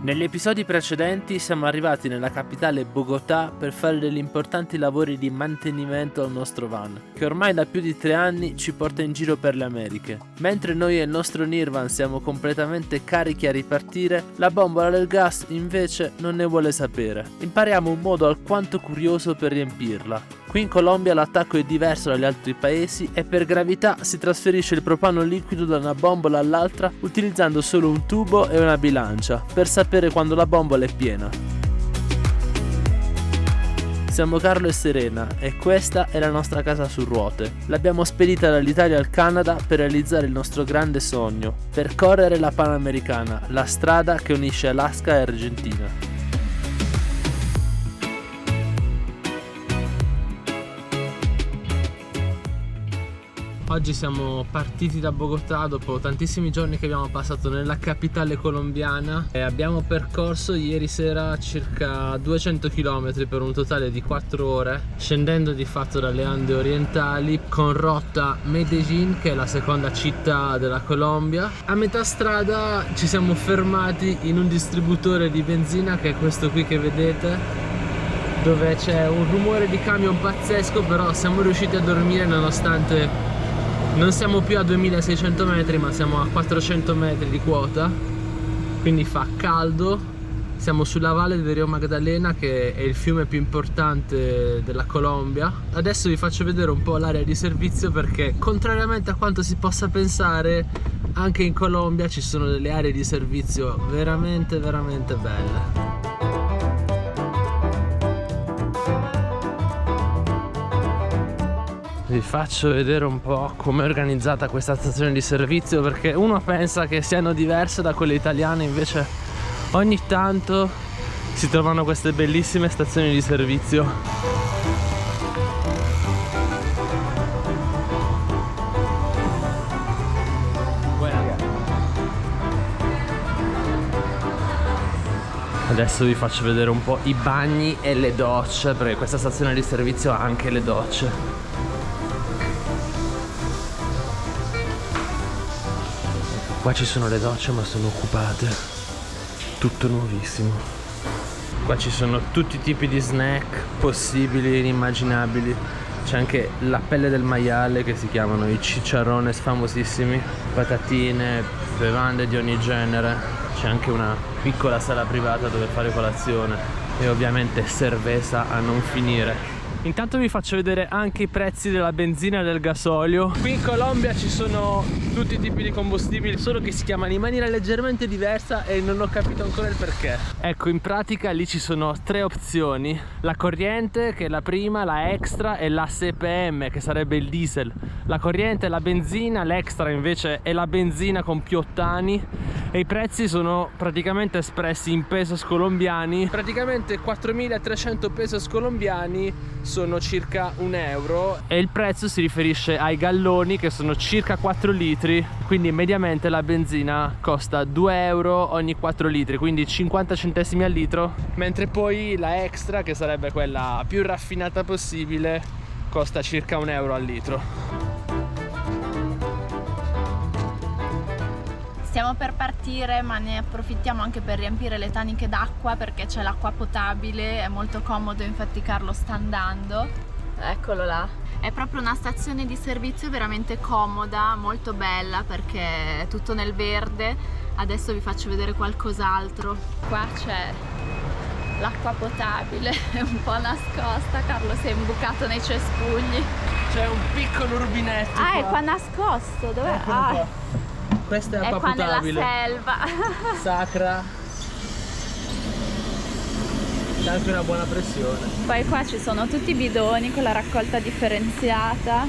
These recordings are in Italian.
Negli episodi precedenti siamo arrivati nella capitale Bogotà per fare degli importanti lavori di mantenimento al nostro van, che ormai da più di 3 anni ci porta in giro per le Americhe. Mentre noi e il nostro Nirvan siamo completamente carichi a ripartire, la bombola del gas invece non ne vuole sapere. Impariamo un modo alquanto curioso per riempirla. Qui in Colombia l'attacco è diverso dagli altri paesi e per gravità si trasferisce il propano liquido da una bombola all'altra utilizzando solo un tubo e una bilancia per sapere quando la bombola è piena. Siamo Carlo e Serena e questa è la nostra casa su ruote. L'abbiamo spedita dall'Italia al Canada per realizzare il nostro grande sogno, percorrere la Panamericana, la strada che unisce Alaska e Argentina. Oggi siamo partiti da Bogotà dopo tantissimi giorni che abbiamo passato nella capitale colombiana e abbiamo percorso ieri sera circa 200 km per un totale di 4 ore, scendendo di fatto dalle Ande orientali con rotta Medellín, che è la seconda città della Colombia. A metà strada ci siamo fermati in un distributore di benzina, che è questo qui che vedete, dove c'è un rumore di camion pazzesco, però siamo riusciti a dormire nonostante non siamo più a 2600 metri ma siamo a 400 metri di quota, quindi fa caldo. Siamo sulla valle del Rio Magdalena, che è il fiume più importante della Colombia. Adesso vi faccio vedere un po' l'area di servizio, perché contrariamente a quanto si possa pensare, anche in Colombia ci sono delle aree di servizio veramente belle. Vi faccio vedere un po' come è organizzata questa stazione di servizio, perché uno pensa che siano diverse da quelle italiane, invece ogni tanto si trovano queste bellissime stazioni di servizio. Adesso vi faccio vedere un po' i bagni e le docce, perché questa stazione di servizio ha anche le docce. Qua ci sono le docce ma sono occupate, tutto nuovissimo. Qua ci sono tutti i tipi di snack possibili e inimmaginabili. C'è anche la pelle del maiale, che si chiamano i chicharrones, famosissimi, patatine, bevande di ogni genere. C'è anche una piccola sala privata dove fare colazione e ovviamente cerveza a non finire. Intanto vi faccio vedere anche i prezzi della benzina e del gasolio. Qui in Colombia ci sono tutti i tipi di combustibili, solo che si chiamano in maniera leggermente diversa e non ho capito ancora il perché. Ecco, in pratica lì ci sono 3 opzioni: la corriente, che è la prima, la extra e la CPM, che sarebbe il diesel. La corriente è la benzina, l'extra invece è la benzina con più ottani, e i prezzi sono praticamente espressi in pesos colombiani. Praticamente 4.300 pesos colombiani sono circa €1 e il prezzo si riferisce ai galloni, che sono circa 4 litri, quindi mediamente la benzina costa €2 ogni 4 litri, quindi 50 centesimi al litro, mentre poi la extra, che sarebbe quella più raffinata possibile, costa circa €1 al litro. Stiamo per partire, ma ne approfittiamo anche per riempire le taniche d'acqua, perché c'è l'acqua potabile, è molto comodo, infatti Carlo sta andando. Eccolo là. È proprio una stazione di servizio veramente comoda, molto bella, perché è tutto nel verde. Adesso vi faccio vedere qualcos'altro. Qua c'è l'acqua potabile, è un po' nascosta, Carlo si è imbucato nei cespugli. C'è un piccolo rubinetto qua. È qua nascosto, dov'è? Questa è acqua qua potabile nella selva sacra, c'è anche una buona pressione. Poi qua ci sono tutti i bidoni con la raccolta differenziata,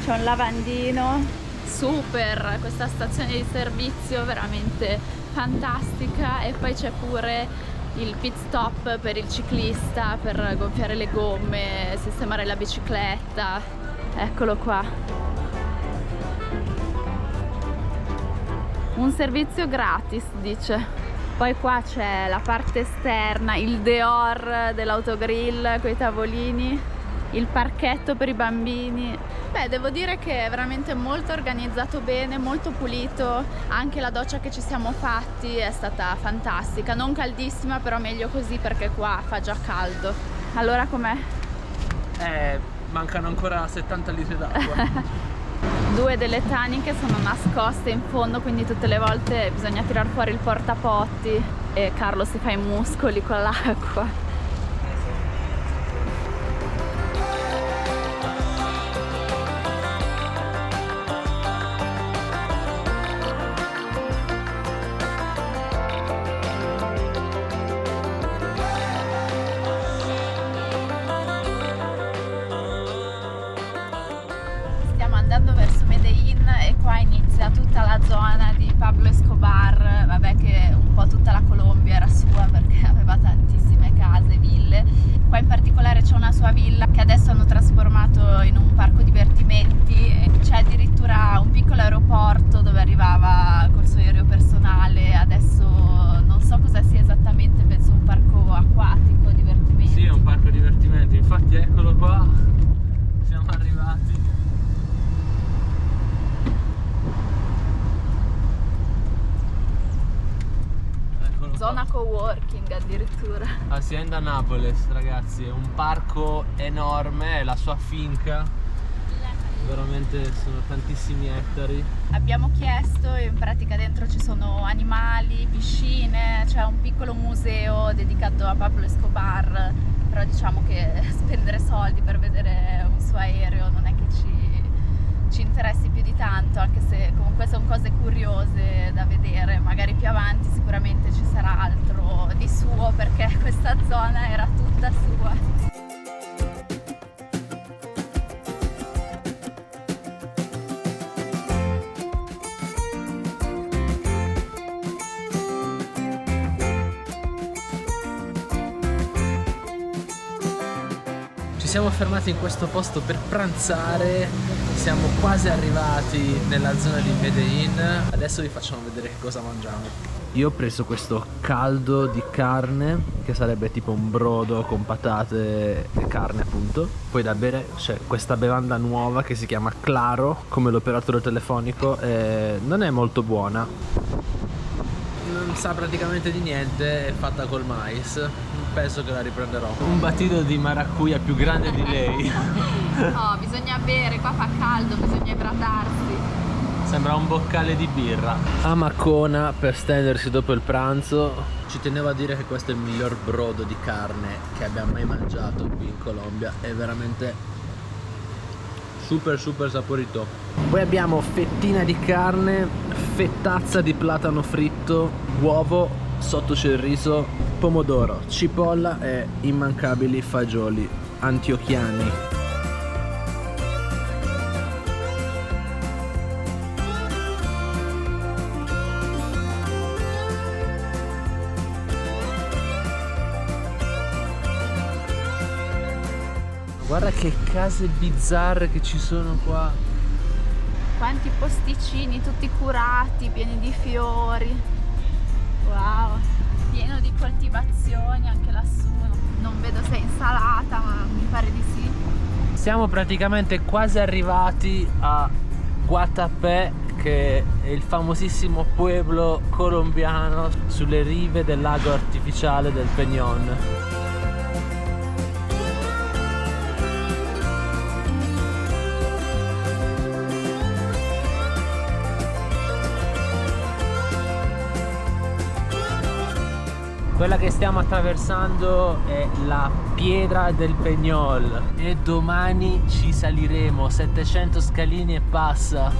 c'è un lavandino. Super, questa stazione di servizio veramente fantastica. E poi c'è pure il pit stop per il ciclista, per gonfiare le gomme, sistemare la bicicletta. Eccolo qua. Un servizio gratis, dice. Poi qua c'è la parte esterna, il Deor dell'autogrill con i tavolini. il parchetto per i bambini. Beh, devo dire che è veramente molto organizzato bene, molto pulito. Anche la doccia che ci siamo fatti è stata fantastica, non caldissima, però meglio così perché qua fa già caldo. Allora com'è? Mancano ancora 70 litri d'acqua. 2 delle taniche sono nascoste in fondo, quindi tutte le volte bisogna tirar fuori il portapotti e Carlo si fa i muscoli con l'acqua. Andando verso Medellin e qua inizia tutta la zona di Pablo Escobar, vabbè che un po' tutta la Colombia era sua perché aveva tantissime case, ville. Qua in particolare c'è una sua villa che adesso hanno trasformato in un parco divertimenti e c'è addirittura un piccolo aeroporto dove arrivava col suo aereo personale. Adesso non so cosa sia esattamente, penso un parco acquatico, divertimenti. Sì, è un parco divertimenti, infatti eccolo qua, siamo arrivati. Zona coworking addirittura. Hacienda Nápoles, ragazzi, è un parco enorme, è la sua finca, veramente sono tantissimi ettari. Abbiamo chiesto e in pratica dentro ci sono animali, piscine, c'è un piccolo museo dedicato a Pablo Escobar, però diciamo che spendere soldi per vedere un suo aereo non è che ci interessi più di tanto, anche se comunque sono cose curiose da vedere. Magari più avanti sicuramente ci sarà altro di suo perché questa zona era tutta sua. Ci siamo fermati in questo posto per pranzare, siamo quasi arrivati nella zona di Medellin. Adesso vi facciamo vedere che cosa mangiamo. Io ho preso questo caldo di carne, che sarebbe tipo un brodo con patate e carne appunto. Poi da bere c'è questa bevanda nuova che si chiama Claro, come l'operatore telefonico, e non è molto buona. Non sa praticamente di niente, è fatta col mais. Penso che la riprenderò. Un battido di maracuja più grande di lei. No, bisogna bere, qua fa caldo, bisogna idratarsi. Sembra un boccale di birra. Amacona per stendersi dopo il pranzo. Ci tenevo a dire che questo è il miglior brodo di carne che abbia mai mangiato qui in Colombia. È veramente super saporito. Poi abbiamo fettina di carne, fettazza di platano fritto, uovo, sotto c'è il riso, pomodoro, cipolla e immancabili fagioli antiochiani. Guarda che case bizzarre che ci sono qua. Quanti posticini tutti curati, pieni di fiori. Wow, pieno di coltivazioni anche lassù. Non vedo se è insalata, ma mi pare di sì. Siamo praticamente quasi arrivati a Guatapé, che è il famosissimo pueblo colombiano sulle rive del lago artificiale del Peñón. Quella che stiamo attraversando è la Piedra del Peñol e domani ci saliremo 700 scalini e passa.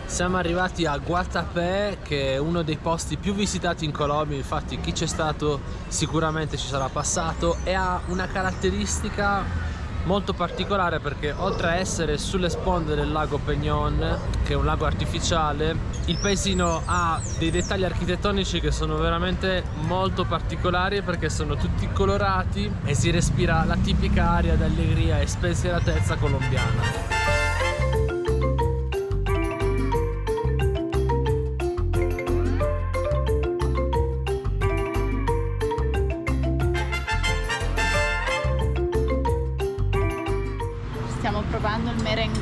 Siamo arrivati a Guatapé, che è uno dei posti più visitati in Colombia, infatti chi c'è stato sicuramente ci sarà passato, e ha una caratteristica molto particolare perché oltre a essere sulle sponde del lago Peñón, che è un lago artificiale, il paesino ha dei dettagli architettonici che sono veramente molto particolari perché sono tutti colorati e si respira la tipica aria d'allegria e spensieratezza colombiana.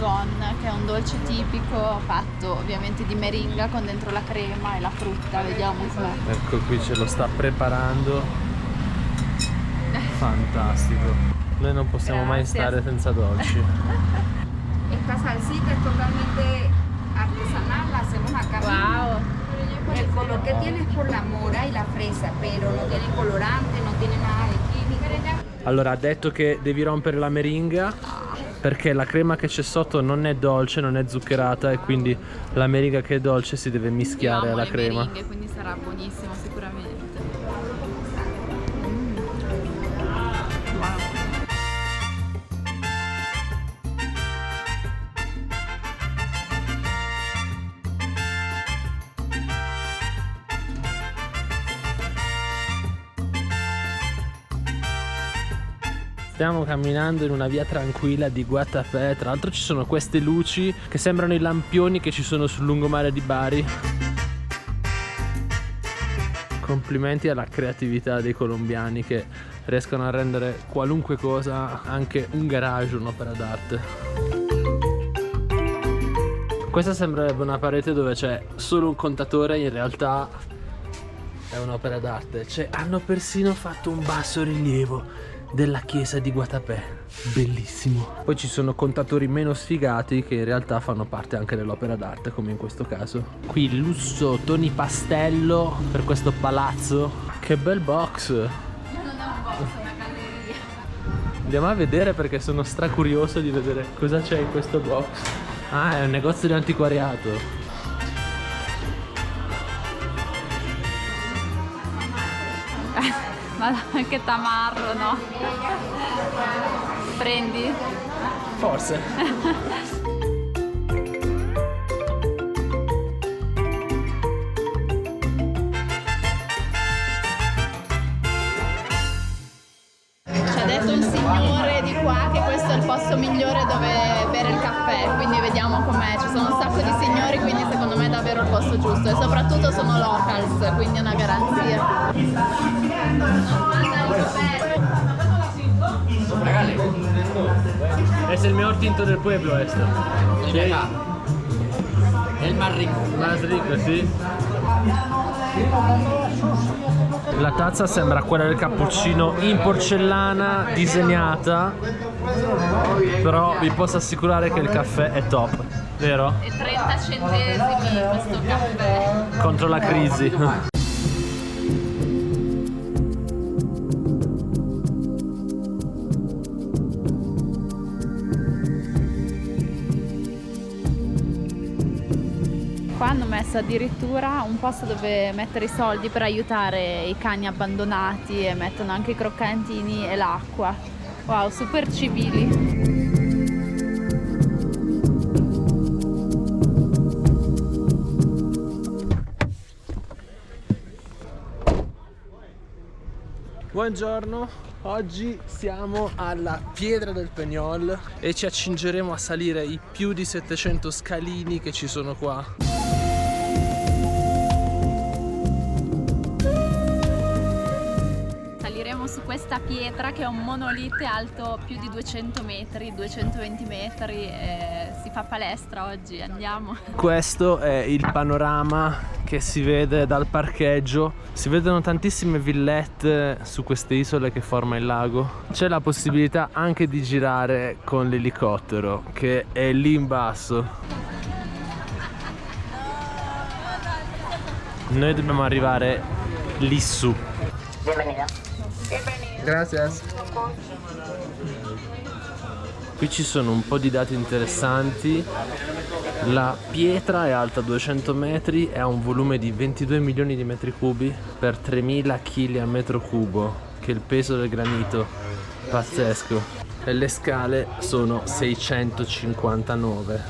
Bourgogne, che è un dolce tipico fatto ovviamente di meringa con dentro la crema e la frutta. Vediamo com'è. Ecco, qui ce lo sta preparando. Fantastico. Noi non possiamo mai Gracias. stare senza dolci. Esta salsita es totalmente artesanal, la hacemos acá Wow! mismo. El color que tiene es por la mora y la fresa, pero no tiene colorante, no tiene nada de químico. Allora, ha detto che devi rompere la meringa perché la crema che c'è sotto non è dolce, non è zuccherata e quindi la meringa che è dolce si deve mischiare Io amo alla le crema. meringhe, quindi sarà buonissimo sicuramente. Wow. Stiamo camminando in una via tranquilla di Guatapé. Tra l'altro ci sono queste luci che sembrano i lampioni che ci sono sul lungomare di Bari. Complimenti alla creatività dei colombiani che riescono a rendere qualunque cosa, anche un garage, un'opera d'arte. Questa sembrerebbe una parete dove c'è solo un contatore, in realtà è un'opera d'arte. Cioè, hanno persino fatto un basso rilievo della chiesa di Guatapé, bellissimo. Poi ci sono contatori meno sfigati che in realtà fanno parte anche dell'opera d'arte, come in questo caso. Qui il lusso Toni Pastello per questo palazzo. Che bel box! Non è un box, è una galleria. Andiamo a vedere perché sono stracurioso di vedere cosa c'è in questo box. Ah, è un negozio di antiquariato. Ma che tamarro, no? Prendi? Forse. Ci ha detto un signore di qua che questo è il posto migliore dove bere il caffè, quindi vediamo com'è. Ci sono un sacco di signori, quindi secondo me è davvero il posto giusto e soprattutto sono locals, quindi è una garanzia. Es el mejor tinto del pueblo esto. El de acá. El más rico. Más rico, sì. La tazza sembra quella del cappuccino in porcellana disegnata, però vi posso assicurare che il caffè è top, vero? E 30 centesimi questo caffè. Contro la crisi. Qua hanno messo addirittura un posto dove mettere i soldi per aiutare i cani abbandonati e mettono anche i croccantini e l'acqua. Wow, super civili. Buongiorno, oggi siamo alla Piedra del Peñol e ci accingeremo a salire i più di 700 scalini che ci sono qua. Saliremo su questa pietra che è un monolite alto più di 200 metri, 220 metri e si fa palestra oggi, andiamo. Questo è il panorama che si vede dal parcheggio. Si vedono tantissime villette su queste isole che forma il lago. C'è la possibilità anche di girare con l'elicottero che è lì in basso. Noi dobbiamo arrivare lì su. Gracias. Qui ci sono un po' di dati interessanti. La pietra è alta 200 metri e ha un volume di 22 milioni di metri cubi per 3000 kg a metro cubo, che è il peso del granito. Pazzesco. E le scale sono 659.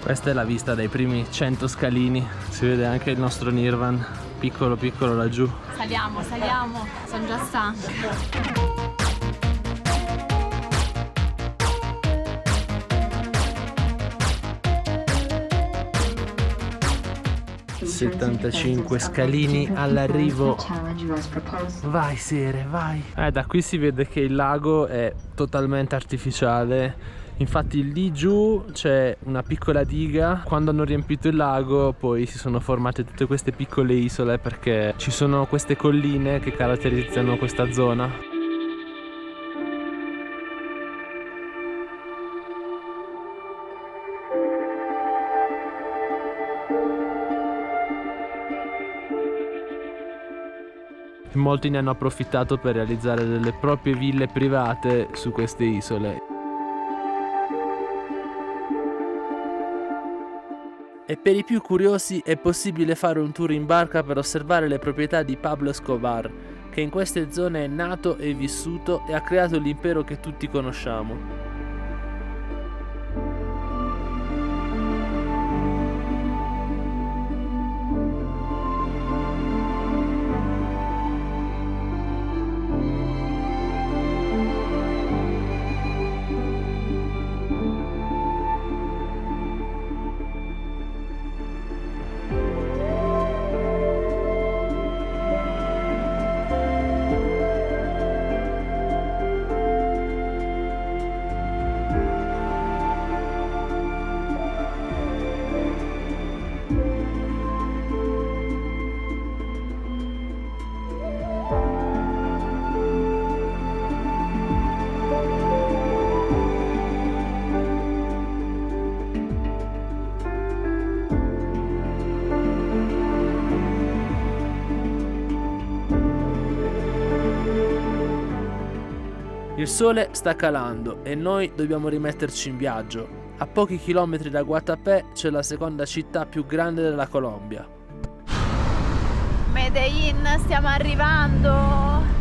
Questa è la vista dai primi 100 scalini. Si vede anche il nostro Nirvan, piccolo piccolo laggiù. Saliamo, saliamo, sono già stanca. 75 scalini all'arrivo. Vai Sere, vai. Da qui si vede che il lago è totalmente artificiale. Infatti lì giù c'è una piccola diga. Quando hanno riempito il lago poi si sono formate tutte queste piccole isole, perché ci sono queste colline che caratterizzano questa zona. Molti ne hanno approfittato per realizzare delle proprie ville private su queste isole. E per i più curiosi è possibile fare un tour in barca per osservare le proprietà di Pablo Escobar, che in queste zone è nato e vissuto e ha creato l'impero che tutti conosciamo. Il sole sta calando e noi dobbiamo rimetterci in viaggio. A pochi chilometri da Guatapé c'è la seconda città più grande della Colombia. Medellin, stiamo arrivando!